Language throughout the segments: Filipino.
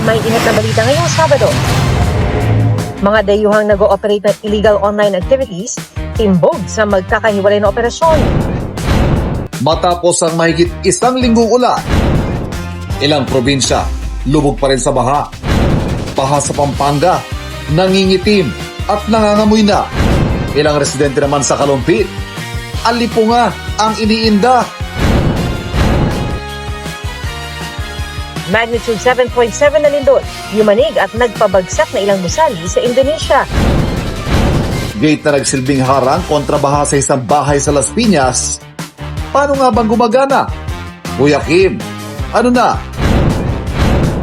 may init na balita ngayong Sabado. Mga dayuhang nag-ooperate ng illegal online activities, timbog sa magkakahiwalay na operasyon. Matapos ang mahigit isang linggong ulan, ilang probinsya lubog pa rin sa baha. Baha sa Pampanga, nangingitim at nangangamoy na. Ilang residente naman sa Kalumpit, alipunga ang iniinda. Magnitude 7.7 na lindol, yumanig at nagpabagsak na ilang gusali sa Indonesia. Gate na nagsilbing harang kontra baha sa isang bahay sa Las Piñas. Paano nga bang gumagana? Kuya Kim, ano na?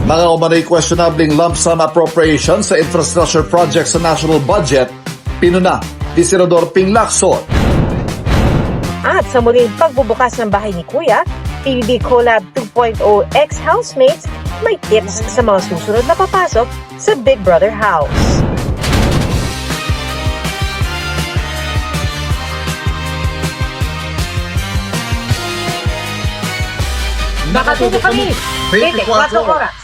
Mga umanay questionabling lump sum appropriation sa infrastructure project sa national budget, pinuna ni Senador Ping Lacson. At sa muling pagbubukas ng bahay ni Kuya, PBB Collab 2.0 ex-housemates may tips sa mga susunod na papasok sa Big Brother House. Nakatuto kami 24 oras.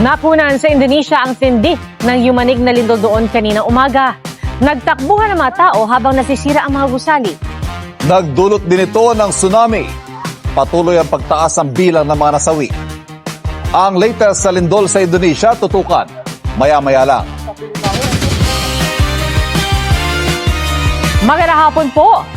Napunan sa Indonesia ang tindi ng yumanig na lindol doon kanina umaga. Nagtakbuhan ang mga tao habang nasisira ang mga gusali. Nagdulot din ito ng tsunami. Patuloy ang pagtaas ng bilang ng mga nasawi. Ang latest sa lindol sa Indonesia, tutukan maya-maya lang. Magandang hapon po.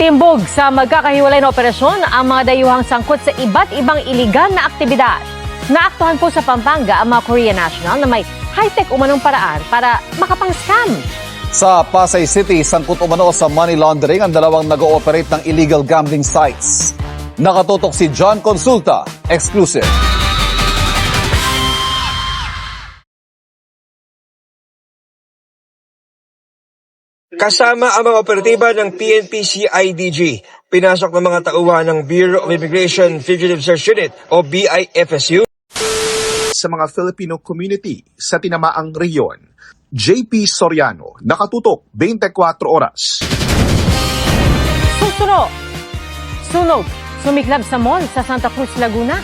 Timbog sa magkakahiwalay na operasyon ang mga dayuhang sangkot sa iba't ibang iligal na aktibidad. Naaktuhan po sa Pampanga ang mga Korea National na may high-tech umanong paraan para makapang-scam. Sa Pasay City, sangkot umano sa money laundering ang dalawang nag-ooperate ng illegal gambling sites. Nakatutok si John Consulta, exclusive. Kasama ang mga operatiba ng PNP-CIDG, pinasok ng mga tauhan ng Bureau of Immigration Fugitive Search Unit o BIFSU sa mga Filipino community sa tinamaang rehiyon. JP Soriano, nakatutok 24 oras. Sunog, sumiklab sa mall sa Santa Cruz, Laguna.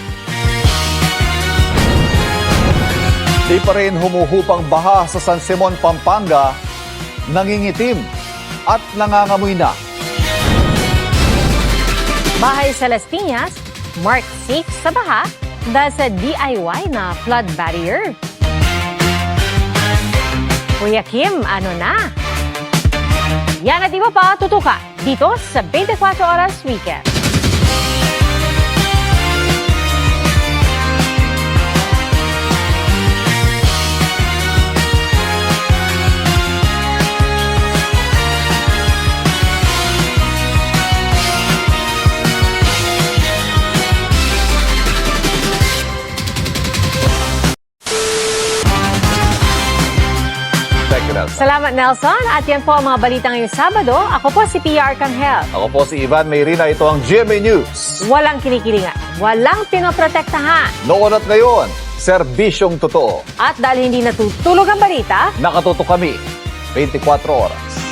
Di pa rin humuhupang baha sa San Simon, Pampanga, nangingitim at nangangamoy na. Bahay sa Las Piñas, marked safe sa baha dahil sa DIY na flood barrier. Kuya Kim, ano na? Yan at iba pa tutuka dito sa 24 Oras Weekend. Salamat Nelson at yan po ang mga balita ngayong Sabado. Ako po si PR Canghel. Ako po si Ivan Mayrina, ito ang GMA News. Walang kinikilingan, walang pinoprotektahan. Noon at ngayon, serbisyong totoo. At dahil hindi natutulog ang balita, Nakatutok kami 24 oras.